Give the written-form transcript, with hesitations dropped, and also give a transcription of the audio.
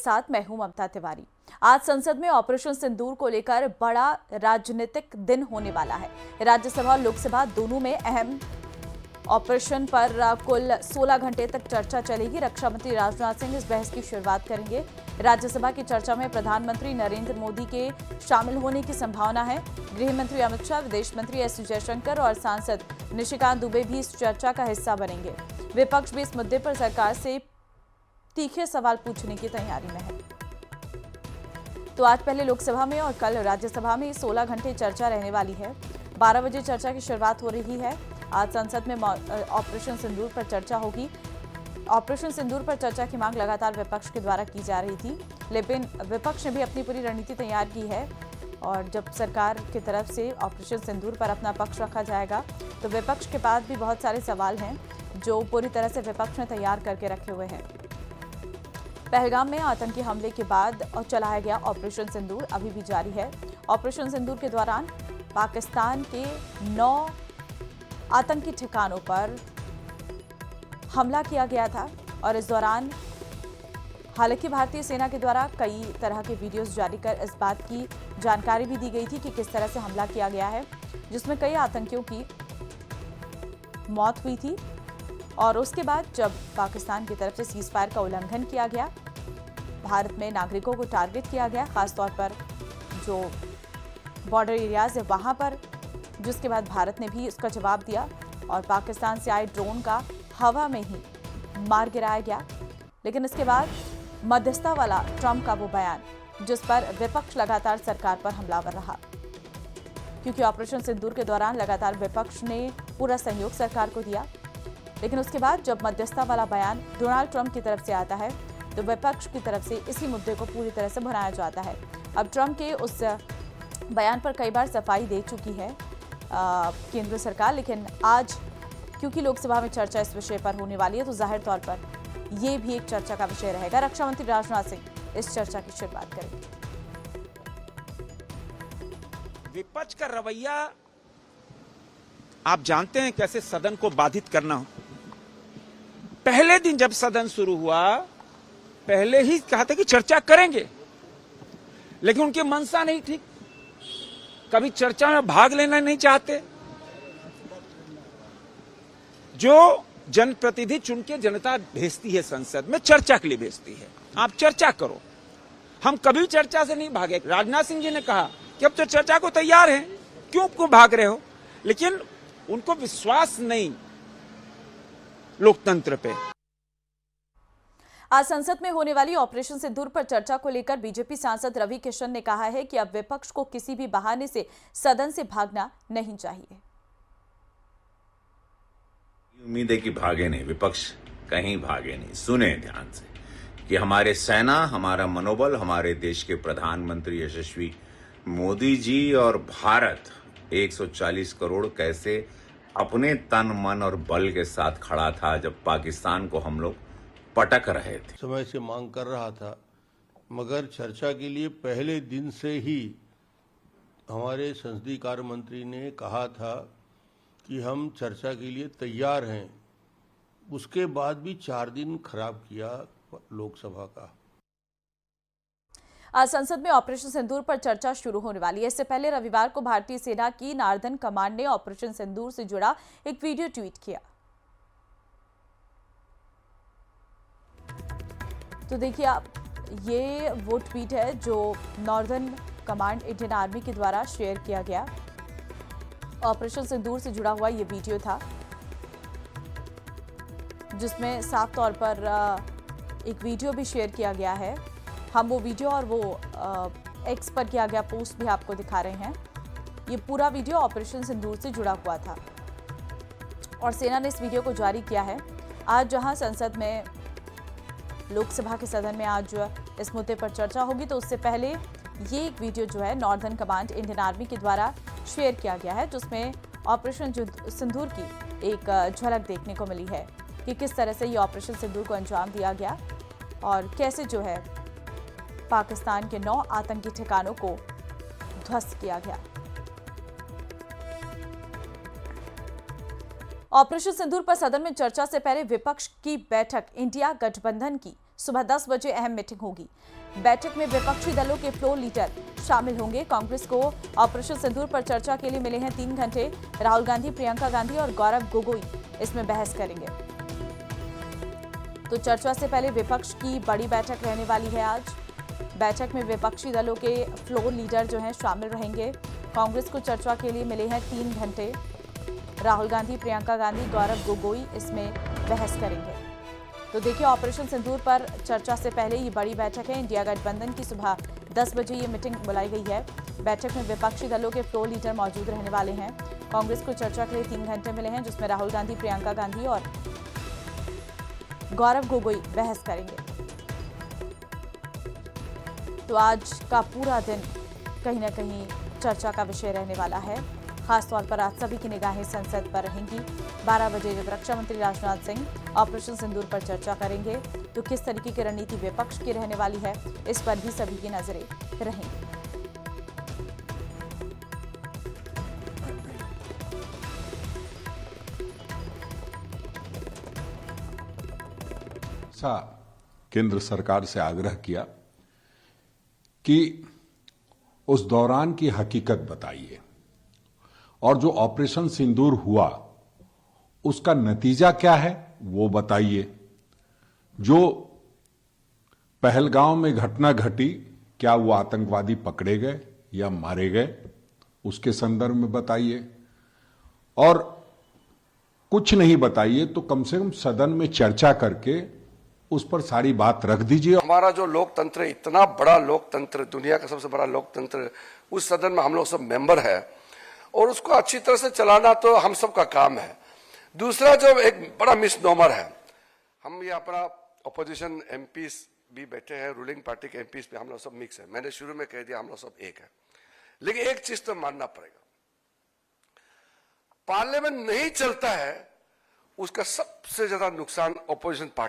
साथ मैं हूं ममता तिवारी। आज संसद में ऑपरेशन सिंदूर को लेकर बड़ा राजनीतिक दिन होने वाला है। राज्यसभा और लोकसभा दोनों में अहम ऑपरेशन पर कुल 16 घंटे तक चर्चा चलेगी। रक्षा मंत्री राजनाथ सिंह इस बहस की शुरुआत करेंगे। राज्यसभा की चर्चा में प्रधानमंत्री नरेंद्र मोदी के शामिल होने की संभावना है। गृह मंत्री अमित शाह, विदेश मंत्री एस जयशंकर और सांसद निशिकांत दुबे भी इस चर्चा का हिस्सा बनेंगे। विपक्ष भी इस मुद्दे पर सरकार से तीखे सवाल पूछने की तैयारी में है। तो आज पहले लोकसभा में और कल राज्यसभा में 16 घंटे चर्चा रहने वाली है। 12 बजे चर्चा की शुरुआत हो रही है। आज संसद में ऑपरेशन सिंदूर पर चर्चा होगी। ऑपरेशन सिंदूर पर चर्चा की मांग लगातार विपक्ष के द्वारा की जा रही थी, लेकिन विपक्ष ने भी अपनी पूरी रणनीति तैयार की है और जब सरकार की तरफ से ऑपरेशन सिंदूर पर अपना पक्ष रखा जाएगा तो विपक्ष के पास भी बहुत सारे सवाल हैं जो पूरी तरह से विपक्ष ने तैयार करके रखे हुए हैं। पहलगाम में आतंकी हमले के बाद चलाया गया ऑपरेशन सिंदूर अभी भी जारी है। ऑपरेशन सिंदूर के दौरान पाकिस्तान के 9 आतंकी ठिकानों पर हमला किया गया था और इस दौरान हालांकि भारतीय सेना के द्वारा कई तरह के वीडियोस जारी कर इस बात की जानकारी भी दी गई थी कि किस तरह से हमला किया गया है, जिसमें कई आतंकियों की मौत हुई थी। और उसके बाद जब पाकिस्तान की तरफ से सीज फायर का उल्लंघन किया गया, भारत में नागरिकों को टारगेट किया गया, खासतौर पर जो बॉर्डर एरियाज है वहां पर, जिसके बाद भारत ने भी इसका जवाब दिया और पाकिस्तान से आए ड्रोन का हवा में ही मार गिराया गया। लेकिन इसके बाद मध्यस्थता वाला ट्रंप का वो बयान जिस पर विपक्ष लगातार सरकार पर हमलावर रहा, क्योंकि ऑपरेशन सिंदूर के दौरान लगातार विपक्ष ने पूरा सहयोग सरकार को दिया। लेकिन उसके बाद जब मध्यस्थता वाला बयान डोनाल्ड ट्रंप की तरफ से आता है तो विपक्ष की तरफ से इसी मुद्दे को पूरी तरह से भुनाया जाता है। अब ट्रंप के उस बयान पर कई बार सफाई दे चुकी है केंद्र सरकार, लेकिन आज क्योंकि लोकसभा में चर्चा इस विषय पर होने वाली है तो जाहिर तौर पर यह भी एक चर्चा का विषय रहेगा। रक्षा मंत्री राजनाथ सिंह इस चर्चा की शुरुआत करेंगे। विपक्ष का रवैया आप जानते हैं कैसे सदन को बाधित करना हो। पहले दिन जब सदन शुरू हुआ पहले ही कहा था कि चर्चा करेंगे, लेकिन उनकी मंशा नहीं थी, कभी चर्चा में भाग लेना नहीं चाहते। जो जनप्रतिनिधि चुन के जनता भेजती है संसद में, चर्चा के लिए भेजती है, आप चर्चा करो। हम कभी चर्चा से नहीं भागे। राजनाथ सिंह जी ने कहा कि अब तो चर्चा को तैयार हैं, क्यों भाग रहे हो, लेकिन उनको विश्वास नहीं लोकतंत्र पे। आज संसद में होने वाली ऑपरेशन सिंदूर पर चर्चा को लेकर बीजेपी सांसद रवि किशन ने कहा है कि अब विपक्ष को किसी भी बहाने से सदन से भागना नहीं चाहिए। उम्मीद है कि भागे नहीं, विपक्ष कहीं भागे नहीं। सुने ध्यान से कि हमारे सेना, हमारा मनोबल, हमारे देश के प्रधानमंत्री यशस्वी मोदी जी और भारत 140 करोड़ कैसे अपने तन मन और बल के साथ खड़ा था जब पाकिस्तान को हम लोग पटक रहे थे। समय से मांग कर रहा था, मगर चर्चा के लिए पहले दिन से ही हमारे संसदीय कार्य मंत्री ने कहा था कि हम चर्चा के लिए तैयार हैं। उसके बाद भी 4 दिन खराब किया लोकसभा का। आज संसद में ऑपरेशन सिंदूर पर चर्चा शुरू होने वाली है। इससे पहले रविवार को भारतीय सेना की नार्दन कमांड ने ऑपरेशन सिंदूर से जुड़ा एक वीडियो ट्वीट किया। तो देखिए आप, ये वो ट्वीट है जो नॉर्दर्न कमांड इंडियन आर्मी के द्वारा शेयर किया गया। ऑपरेशन सिंदूर से जुड़ा हुआ ये वीडियो था जिसमें साफ तौर पर एक वीडियो भी शेयर किया गया है। हम वो वीडियो और वो एक्स पर किया गया पोस्ट भी आपको दिखा रहे हैं। ये पूरा वीडियो ऑपरेशन सिंदूर से जुड़ा हुआ था और सेना ने इस वीडियो को जारी किया है। आज जहां संसद में, लोकसभा के सदन में आज इस मुद्दे पर चर्चा होगी, तो उससे पहले ये एक वीडियो जो है नॉर्दर्न कमांड इंडियन आर्मी के द्वारा शेयर किया गया है, जिसमें ऑपरेशन सिंदूर की एक झलक देखने को मिली है कि किस तरह से ये ऑपरेशन सिंदूर को अंजाम दिया गया और कैसे जो है पाकिस्तान के 9 आतंकी ठिकानों को ध्वस्त किया गया। ऑपरेशन सिंदूर पर सदन में चर्चा से पहले विपक्ष की बैठक इंडिया गठबंधन की सुबह 10 बजे अहम मीटिंग होगी। बैठक में विपक्षी दलों के फ्लोर लीडर शामिल होंगे। कांग्रेस को ऑपरेशन सिंदूर पर चर्चा के लिए मिले हैं 3 घंटे। राहुल गांधी, प्रियंका गांधी और गौरव गोगोई इसमें बहस करेंगे। तो चर्चा से पहले विपक्ष की बड़ी बैठक रहने वाली है आज। बैठक में विपक्षी दलों के फ्लोर लीडर जो हैं शामिल रहेंगे। कांग्रेस को चर्चा के लिए मिले हैं 3 घंटे। राहुल गांधी, प्रियंका गांधी, गौरव गोगोई इसमें बहस करेंगे। तो देखिए, ऑपरेशन सिंदूर पर चर्चा से पहले ये बड़ी बैठक है। इंडिया गठबंधन की सुबह 10 बजे ये मीटिंग बुलाई गई है। बैठक में विपक्षी दलों के फ्लोर लीडर मौजूद रहने वाले हैं। कांग्रेस को चर्चा के लिए 3 घंटे मिले हैं, जिसमें राहुल गांधी, प्रियंका गांधी और गौरव गोगोई बहस करेंगे। तो आज का पूरा दिन कहीं ना कहीं चर्चा का विषय रहने वाला है। खासतौर पर आज सभी की निगाहें संसद पर रहेंगी। 12 बजे जब रक्षा मंत्री राजनाथ सिंह ऑपरेशन सिंदूर पर चर्चा करेंगे, तो किस तरीके की रणनीति विपक्ष की रहने वाली है, इस पर भी सभी की नजरें रहेंगी। केंद्र सरकार से आग्रह किया कि उस दौरान की हकीकत बताइए और जो ऑपरेशन सिंदूर हुआ उसका नतीजा क्या है वो बताइए। जो पहलगांव में घटना घटी, क्या वो आतंकवादी पकड़े गए या मारे गए, उसके संदर्भ में बताइए। और कुछ नहीं बताइए तो कम से कम सदन में चर्चा करके उस पर सारी बात रख दीजिए। हमारा जो लोकतंत्र, इतना बड़ा लोकतंत्र, दुनिया का सबसे बड़ा लोकतंत्र, उस सदन में हम लोग सब मेंबर है और उसको अच्छी तरह से चलाना तो हम सब का काम है। दूसरा जो एक बड़ा मिसनोमर है, हम ये अपना अपोजिशन एमपीज भी बैठे हैं, रूलिंग पार्टी के एमपीज पे हम लोग सब मिक्स है। मैंने शुरू में कह दिया हम लोग सब एक है, लेकिन एक चीज तो मानना पड़ेगा, पार्लियामेंट नहीं चलता है उसका सबसे ज्यादा नुकसान अपोजिशन पार्टी